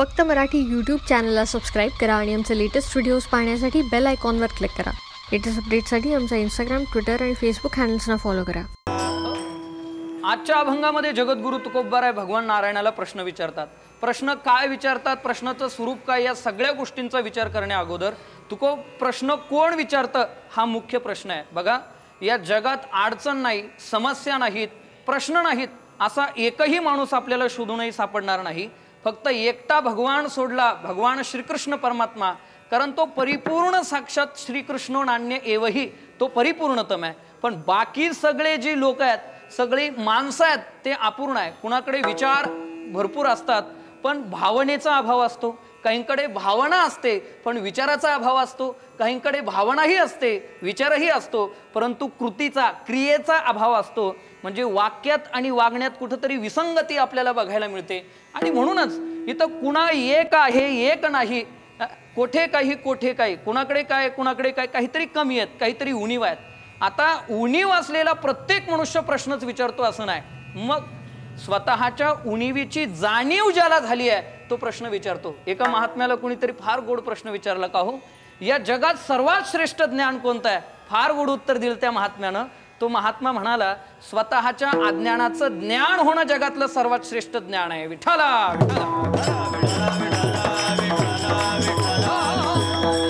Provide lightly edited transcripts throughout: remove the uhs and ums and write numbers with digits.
फक्त मराठी यूट्यूब चॅनलला सबस्क्राईब करा आणि आमचे लेटेस्ट व्हिडिओज पाहण्यासाठी बेल आयकॉनवर क्लिक करा। लेटेस्ट अपडेट्ससाठी आमचा इंस्टाग्राम, ट्विटर आणि फेसबुक हँडल्सना फॉलो करा। आजच्या अभंगामध्ये जगद्गुरु तुकोबाराय भगवान नारायणाला प्रश्न विचारतात। प्रश्न काय विचारतात, प्रश्नाचं स्वरूप काय, या सगळ्या गोष्टींचा विचार करण्या अगोदर प्रश्न कोण विचारतं हा मुख्य प्रश्न आहे। बघा, या जगात अडचण नाही, समस्या नाहीत, प्रश्न नाहीत असा एकही माणूस आपल्याला शोधूनही सापडणार नाही। फक्त एकटा भगवान सोडला, भगवान श्रीकृष्ण परमात्मा, कारण तो परिपूर्ण साक्षात श्रीकृष्ण नान्य एवही तो परिपूर्णतम आहे। पण बाकी सगळे जी लोक आहेत, सगळी माणसं आहेत, ते अपूर्ण आहे। कुणाकडे विचार भरपूर असतात पण भावनेचा अभाव असतो, काहींकडे भावना असते पण विचाराचा अभाव असतो, काहींकडे भावनाही असते, विचारही असतो, परंतु कृतीचा, क्रियेचा अभाव असतो। म्हणजे वाक्यात आणि वागण्यात कुठेतरी विसंगती आपल्याला बघायला मिळते। आणि म्हणूनच इथं कुणा एक आहे, एक नाही, कोठे काही कोठे काही, कुणाकडे काय कुणाकडे काय, काहीतरी कमी आहेत, काहीतरी उणीव आहेत। आता उणीव असलेला प्रत्येक मनुष्य प्रश्नच विचारतो असं नाही। मग स्वतःच्या उणीवीची जाणीव ज्याला झाली आहे तो प्रश्न विचारतो। एका महात्म्याला कोणीतरी फार गोड प्रश्न विचारला, का हो या जगात सर्वात श्रेष्ठ ज्ञान कोणतं आहे? फार गोड उत्तर दिलं त्या महात्म्यानं। तो महात्मा म्हणाला, स्वतःच्या अज्ञानाचं ज्ञान होणं जगातलं सर्वात श्रेष्ठ ज्ञान आहे। विठ्ठला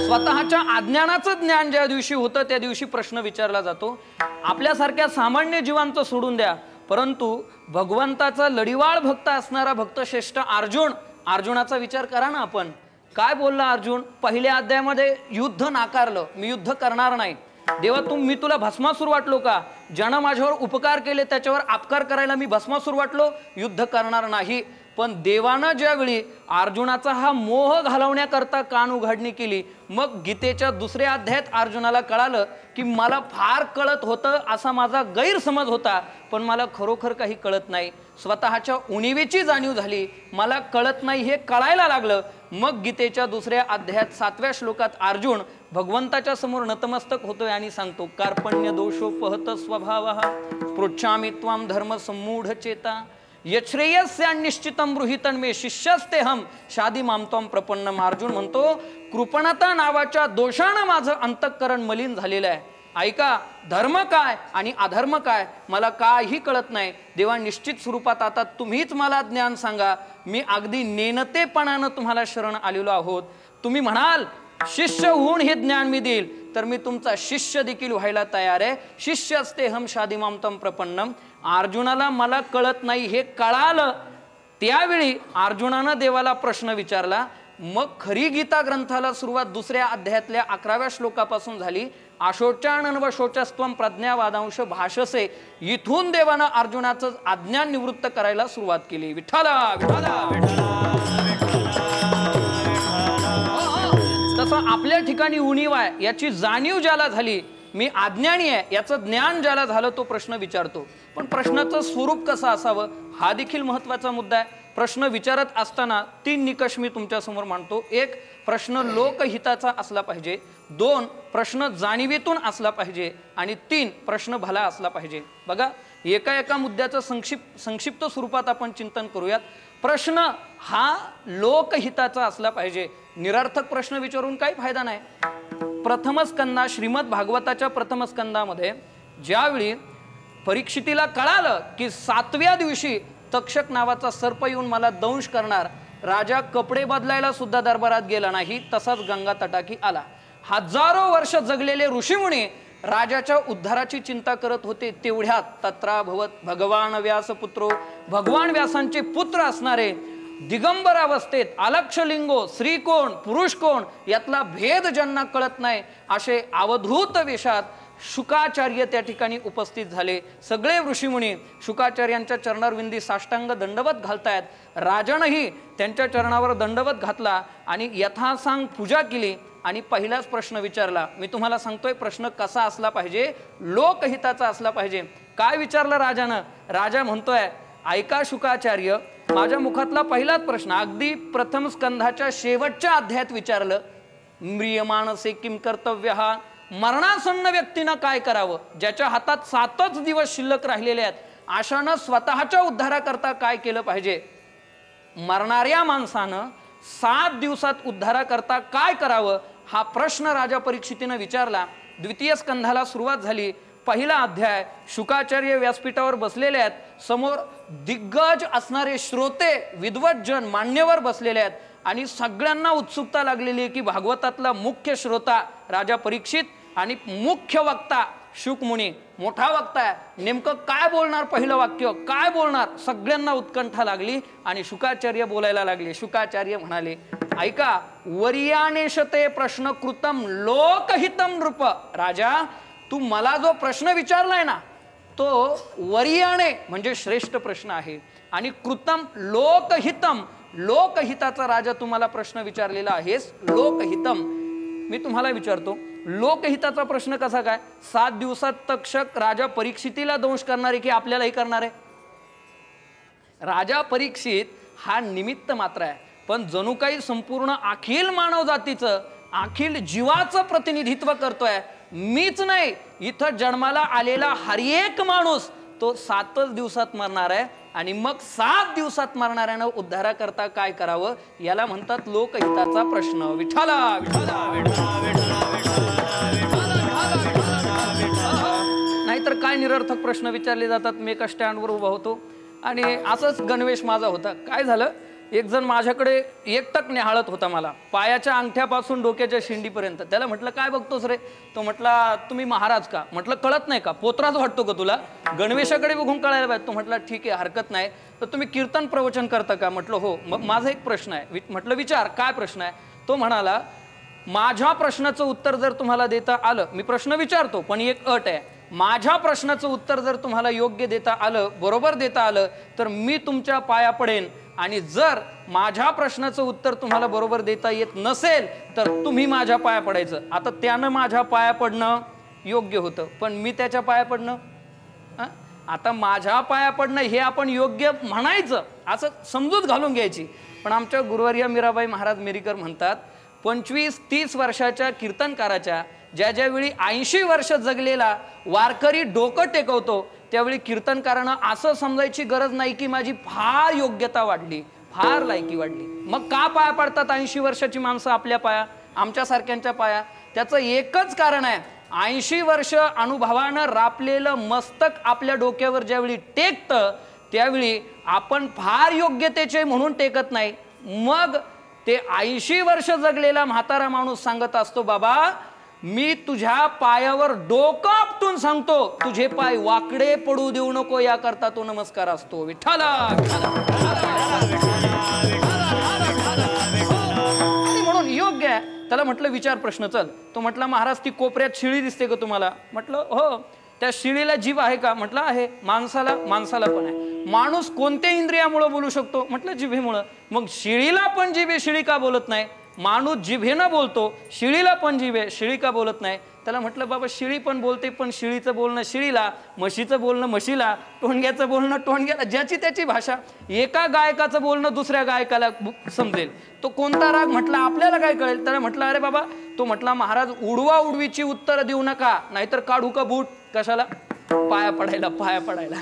स्वतःच्या अज्ञानाचं ज्ञान ज्या दिवशी होतं त्या दिवशी प्रश्न विचारला जातो। आपल्यासारख्या सामान्य जीवांचं सोडून द्या, परंतु भगवंताचा लढीवाळ भक्त असणारा भक्तश्रेष्ठ अर्जुन, अर्जुनाचा विचार करा ना। आपण काय बोलला अर्जुन? पहिल्या अध्यायामध्ये युद्ध नाकारलं, मी युद्ध करणार नाही। देवा मी तुला भस्मासूर वाटलो का? ज्यानं माझ्यावर उपकार केले त्याच्यावर अपकार करायला मी भस्मासूर वाटलो? युद्ध करणार नाही। पण देवानं ज्यावेळी अर्जुनाचा हा मोह घालवण्याकरता कान उघडणी केली, मग गीतेच्या दुसऱ्या अध्यायात अर्जुनाला कळालं की मला फार कळत होतं, असा माझा गैरसमज होता, पण मला खरोखर काही कळत नाही। स्वतःच्या उणीवेची जाणीव झाली, मला कळत नाही हे कळायला लागलं। मग गीतेच्या दुसऱ्या अध्यायात 7व्या श्लोकात अर्जुन भगवंताच्या समोर नतमस्तक होतोय आणि सांगतो, कार्पण्य दोषोपहत स्वभावः पृच्छामि त्वां धर्म सम्मूढ चेता यश्रेयस्य निश्चितं गृहीतं मे शिष्यस्तेहम शादी मामत्वं प्रपन्नम। अर्जुन म्हणतो, कृपणता नावाच्या दोषानं माझं अंतःकरण मलिन झालेलं आहे। ऐका, धर्म काय आणि अधर्म काय मला काही कळत नाही। देवा निश्चित स्वरूपात आता तुम्हीच मला ज्ञान सांगा। मी अगदी नेनतेपणानं तुम्हाला शरण आलेलो आहोत। तुम्ही म्हणाल शिष्य होऊन हे ज्ञान मी देईल, तर मी तुमचा शिष्य देखील व्हायला तयार आहे। शिष्य असते हम शादीमामतम प्रपन्नम। अर्जुनाला मला कळत नाही हे कळालं, त्यावेळी अर्जुनानं देवाला प्रश्न विचारला। मग खरी गीता ग्रंथाला सुरुवात दुसऱ्या अध्यायातल्या 11व्या श्लोकापासून झाली। आशोचानन व शोचस्त्वं प्रज्ञावादांश भाषसे, इथून देवानं अर्जुनाचं अज्ञान निवृत्त करायला सुरुवात केली। विठ्ठला विठ्ठला तसं आपल्या ठिकाणी उणीव आहे याची जाणीव ज्याला झाली, मी अज्ञानी आहे याचं ज्ञान ज्याला झालं, तो प्रश्न विचारतो। पण प्रश्नाचं स्वरूप कसं असावं हा देखील महत्त्वाचा मुद्दा आहे। प्रश्न विचारत असताना 3 निकष मी तुमच्या समोर मांडतो। 1, प्रश्न लोकहिताचा असला पाहिजे। 2, प्रश्न जाणीवेतून असला पाहिजे। आणि 3, प्रश्न भला असला पाहिजे। बघा, एका मुद्द्याचं संक्षिप्त स्वरूपात आपण चिंतन करूयात। प्रश्न हा लोकहिताचा असला पाहिजे। निरर्थक प्रश्न विचारून काही फायदा नाही। प्रथम स्कंदा, श्रीमद भागवताच्या प्रथम स्कंदामध्ये ज्यावेळी परीक्षितीला कळालं की 7व्या दिवशी तक्षक नावाचा सर्प येऊन मला दंश करणार, राजा कपडे बदलायला सुद्धा दरबारात गेला नाही, तसाच गंगा तटाकी आला। हजारो वर्ष जगलेले ऋषीमुनी राजाच्या उद्धाराची चिंता करत होते। तेवढ्यात तत्राभवत भगवान व्यासपुत्रो, भगवान व्यासांचे पुत्र असणारे दिगंबर अवस्थेत अलक्षलिंगो, स्त्री कोण पुरुष कोण यातला भेद ज्यांना कळत नाही असे अवधूत वेशात शुकाचार्य त्या ठिकाणी उपस्थित झाले। सगळे ऋषीमुनी शुकाचार्यांच्या चरणारविंदी साष्टांग दंडवत घालतायत। राजानंही त्यांच्या चरणावर दंडवत घातला आणि यथासांग पूजा केली आणि पहिलाच प्रश्न विचारला। मी तुम्हाला सांगतोय प्रश्न कसा असला पाहिजे, लोकहिताचा असला पाहिजे। काय विचारलं राजानं? राजा म्हणतोय, ऐका शुकाचार्य, माझ्या मुखातला पहिलाच प्रश्न अगदी प्रथम स्कंधाच्या शेवटच्या अध्यायात विचारलं, म्रियमानसे किम कर्तव्य, मरणासन्न व्यक्तीनं काय करावं? ज्याच्या हातात 7च दिवस शिल्लक राहिलेले आहेत, अशानं स्वतःच्या उद्धाराकरता काय केलं पाहिजे? मरणाऱ्या माणसानं 7 दिवसात उद्धाराकरता काय करावं हा प्रश्न राजा परीक्षितीनं विचारला. द्वितीय स्कंधाला सुरुवात झाली. पहिला अध्याय. शुकाचार्य व्यासपीठावर बसलेले आहेत, समोर दिग्गज असणारे श्रोते, विद्वज्जन, मान्यवर बसलेले आहेत आणि सगळ्यांना उत्सुकता लागलेली आहे की भागवतातला मुख्य श्रोता राजा परीक्षित आणि मुख्य वक्ता शुक मुनी, मोठा वक्ता आहे, नेमकं काय बोलणार, पहिलं वाक्य काय बोलणार, सगळ्यांना उत्कंठा लागली आणि शुकाचार्य बोलायला लागले. शुकाचार्य म्हणाले, ऐका, वर्यानेशते प्रश्न कृतम लोकहितम नृप. राजा, तू मला जो प्रश्न विचारलाय ना तो वर्याने म्हणजे श्रेष्ठ प्रश्न आहे आणि कृतम लोकहितम, लोकहिताचा राजा तुम्हाला प्रश्न विचारलेला आहेस. लोकहितम. मी तुम्हाला विचारतो, लोकहिताचा प्रश्न कसा काय? 7 दिवसात तक्षक राजा परीक्षितीला दंश करणार आहे की आपल्यालाही करणार आहे? राजा परीक्षित हा निमित्त मात्र आहे, पण जणू काही संपूर्ण अखिल मानव जातीचं, अखिल जीवाचं प्रतिनिधित्व करतोय. मीच नाही, इथं जन्माला आलेला हर एक माणूस तो 7च दिवसात मरणार आहे आणि मग 7 दिवसात मरणाऱ्यानं उद्धारा करता काय करावं याला म्हणतात लोकहिताचा प्रश्न. विठ्ठला विठ्ठला नाहीतर काय निरर्थक प्रश्न विचारले जातात. मी एका स्टँडवर उभा होतो आणि असंच गणवेश माझा होता. काय झालं, एक जण माझ्याकडे एकटक निहाळत होता मला, पायाच्या अंगठ्यापासून डोक्याच्या शिंडीपर्यंत. त्याला म्हटलं, काय बघतोस रे? तो म्हटला, तुम्ही महाराज का? म्हटलं, कळत नाही का? पोत्राच वाटतो का तुला? गणवेशाकडे बघून कळायला पाहिजे. तो म्हटला, ठीक आहे, हरकत नाही. तर तुम्ही कीर्तन प्रवचन करता का? म्हटलं, हो. मग माझा एक प्रश्न आहे. म्हटलं, विचार, काय प्रश्न आहे? तो म्हणाला, माझ्या प्रश्नाचं उत्तर जर तुम्हाला देता आलं, मी प्रश्न विचारतो पण एक अट आहे, माझ्या प्रश्नाचं उत्तर जर तुम्हाला योग्य देता आलं, बरोबर देता आलं, तर मी तुमच्या पाया पडेन, आणि जर माझ्या प्रश्नाचं उत्तर तुम्हाला बरोबर देता येत नसेल तर तुम्ही माझ्या पाया पडायचं. आता त्यानं माझ्या पाया पडणं योग्य होतं, पण मी त्याच्या पाया पडणं, आता माझ्या पाया पडणं हे आपण योग्य म्हणायचं असं समजूत घालून घ्यायची. पण आमच्या गुरुवर्य मीराबाई महाराज मेरीकर म्हणतात, 25-30 वर्षाच्या कीर्तनकाराच्या ज्यावेळी 80 वर्ष जगलेला वारकरी डोकं टेकवतो त्यावेळी कीर्तनकारानं असं समजायची गरज नाही की माझी फार योग्यता वाढली, फार लायकी वाढली. मग का पाया पडतात 80 वर्षाची माणसं आपल्या पाया, आमच्यासारख्यांच्या पाया? त्याचं एकच कारण आहे, 80 वर्ष अनुभवानं रापलेलं मस्तक आपल्या डोक्यावर ज्यावेळी टेकतं त्यावेळी आपण फार योग्यतेचे म्हणून टेकत नाही. मग ते 80 वर्ष जगलेला म्हातारा माणूस सांगत असतो, बाबा मी तुझ्या पायावर डोकं आपटून सांगतो, तुझे पाय वाकडे पडू देऊ नको, याकरता तो नमस्कार असतो. विठ्ठला म्हणून योग्य आहे. त्याला म्हटलं, विचार प्रश्न, चल. तो म्हटला, महाराज ती कोपऱ्यात शिळी दिसते का तुम्हाला? म्हटलं, हो. त्या शिळीला जीभ आहे का? म्हटलं, आहे. माणसाला पण आहे. माणूस कोणत्या इंद्रियामुळे बोलू शकतो? म्हटलं, जिभेमुळं. मग शिळीला पण जीभ आहे, शिळी का बोलत नाही? माणूस जिभेनं बोलतो, शिळीला पण जीभ आहे, शिळी का बोलत नाही? त्याला म्हटलं, बाबा शिळी पण बोलते, पण शिळीचं बोलणं शिळीला, म्हशीचं बोलणं म्हशीला, टोणग्याचं बोलणं टोणग्याला, ज्याची त्याची भाषा. एका गायकाचं बोलणं दुसऱ्या गायकाला समजेल, तो कोणता राग म्हटला आपल्याला काय कळेल? त्याला म्हटलं, अरे बाबा, तो म्हटला, महाराज उडवा उडवीची उत्तर देऊ नका, नाहीतर काढू का बूट? कशाला? पाया पडायला.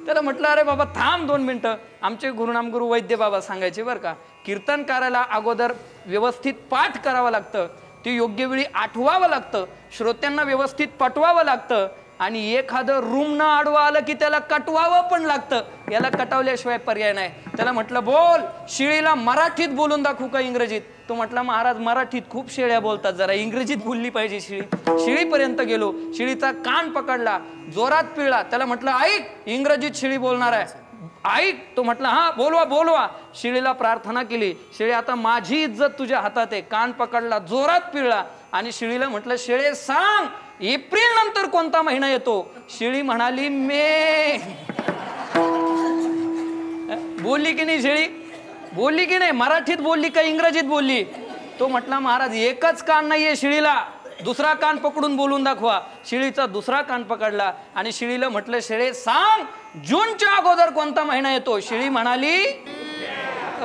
त्याला म्हटलं, अरे बाबा थांब 2 मिनिटं. आमचे गुरुनामगुरु वैद्य बाबा सांगायचे बरं का, कीर्तनकाराला अगोदर व्यवस्थित पाठ करावं लागतं, ते योग्य वेळी आठवावं लागतं, श्रोत्यांना व्यवस्थित पटवावं लागतं, आणि एखादं रूम न आडवा आलं की त्याला कटवावं पण लागतं. याला कटवल्याशिवाय पर्याय नाही. त्याला म्हटलं, बोल, शिळीला मराठीत बोलून दाखवू का इंग्रजीत? तो म्हटला, महाराज मराठीत खूप शेळ्या बोलतात, जरा इंग्रजीत बोलली पाहिजे शिळी. शिळीपर्यंत गेलो, शिळीचा कान पकडला, जोरात पिळला. त्याला म्हटलं, ऐक, इंग्रजीत शिळी बोलणार आहे, ऐक. तो म्हटला, हा बोलवा. शिळीला प्रार्थना केली, शिळी आता माझी इज्जत तुझ्या हातात आहे. कान पकडला, जोरात पिळला आणि शिळीला म्हटलं, शेळे सांग, एप्रिल नंतर कोणता महिना येतो? शिळी म्हणाली, मे. बोलली की नाही शिळी? बोलली की नाही? मराठीत बोलली का इंग्रजीत बोलली? तो म्हटला, महाराज एकच कान नाहीये शिळीला, दुसरा कान पकडून बोलून दाखवा. शिळीचा दुसरा कान पकडला आणि शिळीला म्हटलं, शेळे सांग, जूनच्या अगोदर कोणता महिना येतो? शिळी म्हणाली,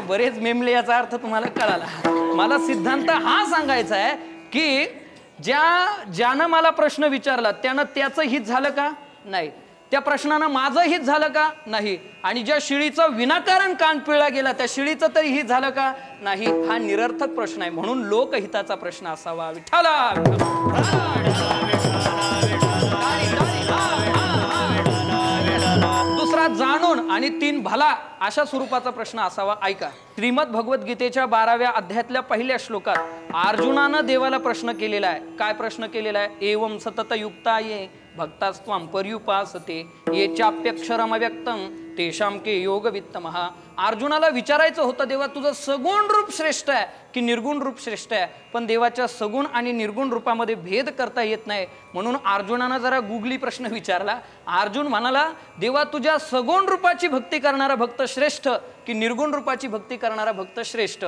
बरेच मेमले, याचा अर्थ तुम्हाला कळाला. मला सिद्धांत हा सांगायचा आहे की ज्यानं मला प्रश्न विचारला त्यानं त्याचं हित झालं का? नाही. त्या प्रश्नानं माझं हित झालं का? नाही. आणि ज्या शिळीचं विनाकारण कान पिळला गेला त्या शिळीचं तरी हित झालं का? नाही. हा निरर्थक प्रश्न आहे. म्हणून लोकहिताचा प्रश्न असावा. विठ्ठला. दुसरा जाणून आणि 3 भला अशा स्वरूपाचा प्रश्न असावा. ऐका, श्रीमद भगवद्गीतेच्या 12व्या अध्यायातल्या पहिल्या श्लोकात अर्जुनानं देवाला प्रश्न केलेला आहे. काय प्रश्न केलेला आहे? एवं सतत युक्ता ये भक्तास्त्वं पर्युपासते ये चाप्यक्षरम अव्यक्तम तेषां के योग वित्तमः. अर्जुनाला विचारायचं होतं, देवा तुझं सगुण रूप श्रेष्ठ आहे की निर्गुण रूप श्रेष्ठ आहे? पण देवाच्या सगुण आणि निर्गुण रूपामध्ये भेद करता येत नाही. म्हणून अर्जुनानं जरा गुगली प्रश्न विचारला. अर्जुन म्हणाला, देवा तुझ्या सगुण रूपाची भक्ती करणारा भक्त श्रेष्ठ की निर्गुण रूपाची भक्ती करणारा भक्त श्रेष्ठ?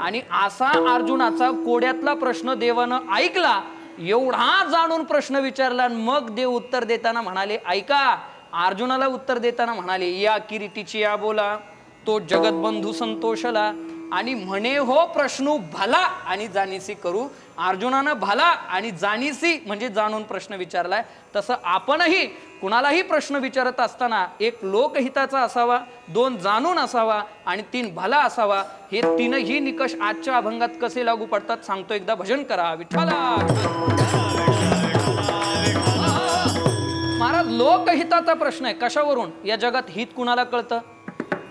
आणि असा अर्जुनाचा कोड्यातला प्रश्न देवानं ऐकला. एवढा जाणून प्रश्न विचारला. मग देव उत्तर देताना म्हणाले, ऐका, अर्जुनाला उत्तर देताना म्हणाले, या किरीटीची या बोला तो जगतबंधू संतोषला आणि म्हणे हो प्रश्न भला आणि जाणीसी करू. अर्जुनानं भला आणि जाणीसी म्हणजे जाणून प्रश्न विचारलाय. तसं आपणही कुणालाही प्रश्न विचारत असताना 1 लोकहिताचा असावा, 2 जाणून असावा आणि 3 भला असावा. हे 3ही निकष आजच्या अभंगात कसे लागू पडतात सांगतो. एकदा भजन करा. विठ्ठला. महाराज, लोकहिताचा प्रश्न आहे. कशावरून? या जगात हित कुणाला कळतं?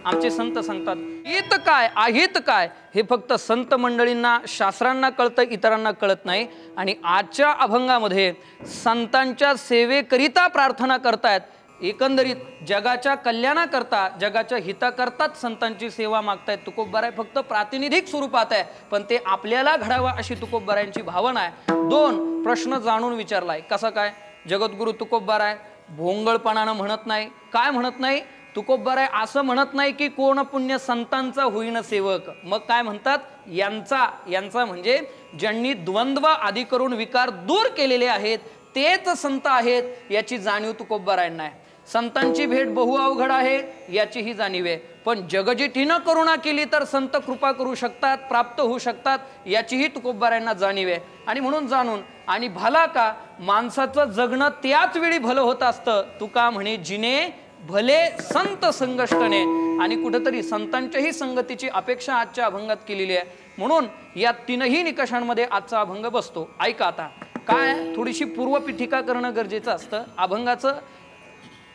आमचे संत सांगतात, हित काय अहित काय हे फक्त संत मंडळींना शास्त्रांना कळतं, इतरांना कळत नाही. आणि आजच्या अभंगामध्ये संतांच्या सेवेकरिता प्रार्थना करतायत. एकंदरीत जगाच्या कल्याणाकरता, जगाच्या हिताकरताच संतांची सेवा मागतायत. तुकोबराय फक्त प्रातिनिधिक स्वरूपात आहे, पण ते आपल्याला घडावा अशी तुकोबरायांची भावना आहे. 2 प्रश्न जाणून विचारलाय. कसा काय? जगद्गुरु तुकोबराय भोंगळपणानं म्हणत नाही. काय म्हणत नाही? तुकोबराय असं म्हणत नाही की कोण पुण्य संतांचा होईन सेवक. मग काय म्हणतात? यांचा म्हणजे ज्यांनी द्वंद्व आदी करून विकार दूर केलेले आहेत तेच संत आहेत याची जाणीव तुकोबरायांना आहे. संतांची भेट बहु अवघड आहे याचीही जाणीव आहे. पण जगजितीनं करुणा केली तर संत कृपा करू शकतात, प्राप्त होऊ शकतात याचीही तुकोबरायांना जाणीव आहे. आणि म्हणून जाणून आणि भला का? माणसाचं जगणं त्याच वेळी भलं होत असतं. तुका म्हणे जिने भले संत संगष्टने. आणि कुठेतरी संतांच्याही संगतीची अपेक्षा आजच्या अभंगात केलेली आहे. म्हणून या 3ही निकषांमध्ये आजचा अभंग बसतो. ऐका आता काय, थोडीशी पूर्वपीठिका करणं गरजेचं असतं. अभंगाचं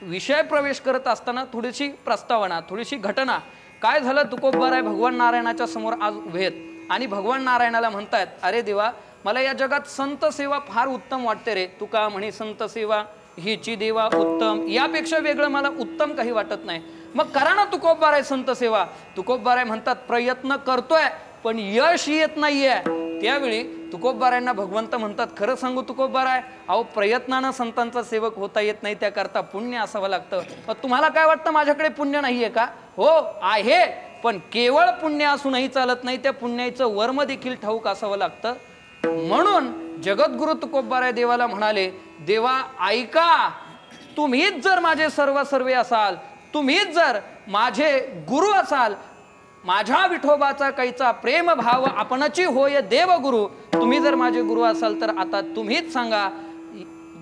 विषय प्रवेश करत असताना थोडीशी प्रस्तावना, थोडीशी घटना. काय झालं? तुकोबराय भगवान नारायणाच्या समोर आज उभे आहेत आणि भगवान नारायणाला म्हणतायत, अरे देवा, मला या जगात संत सेवा फार उत्तम वाटते रे. तुका म्हणे संत सेवा हिची देवा उत्तम, यापेक्षा वेगळं मला उत्तम काही वाटत नाही. मग करा ना तुकोबराय संत सेवा. तुकोबराय म्हणतात, प्रयत्न करतोय पण यश येत नाहीये. त्यावेळी तुकोबरायांना भगवंत म्हणतात, खरं सांगू तुकोबराय, अहो प्रयत्नानं संतांचा सेवक होता येत नाही, त्याकरता पुण्य असावं लागतं. तुम्हाला काय वाटतं माझ्याकडे पुण्य नाहीये का? हो आहे, पण केवळ पुण्य असूनही चालत नाही, त्या पुण्याचं वर्म देखील ठाऊक असावं लागतं. म्हणून जगद्गुरु तुकोबराय देवाला म्हणाले, देवा ऐका, तुम्हीच जर माझे सर्वे असाल, तुम्हीच जर माझे गुरु असाल, माझ्या विठोबाचा कैचा प्रेम भाव आपणची होय देवगुरु, तुम्ही जर माझे गुरु असाल तर आता तुम्हीच सांगा,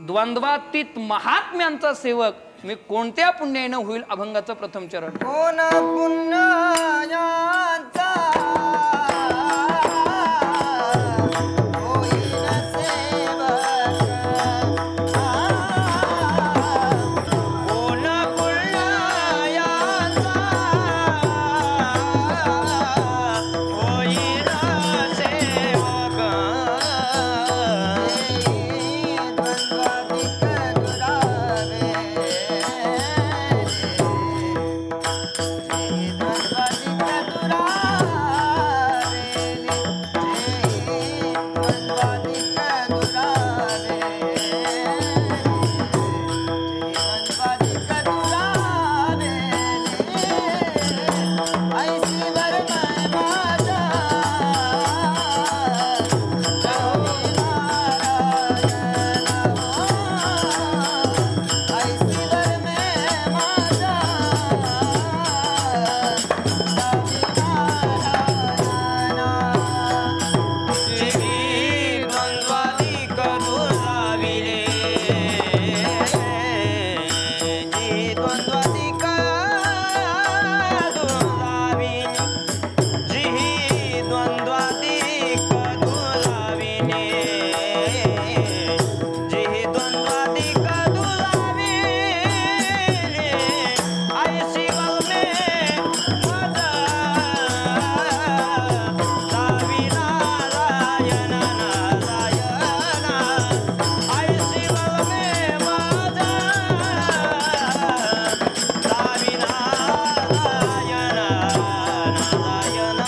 द्वंद्वातीत महात्म्यांचा सेवक मी कोणत्या पुण्याने होईल? अभंगाचं प्रथम चरण. कोण पुण्याचा नारायणा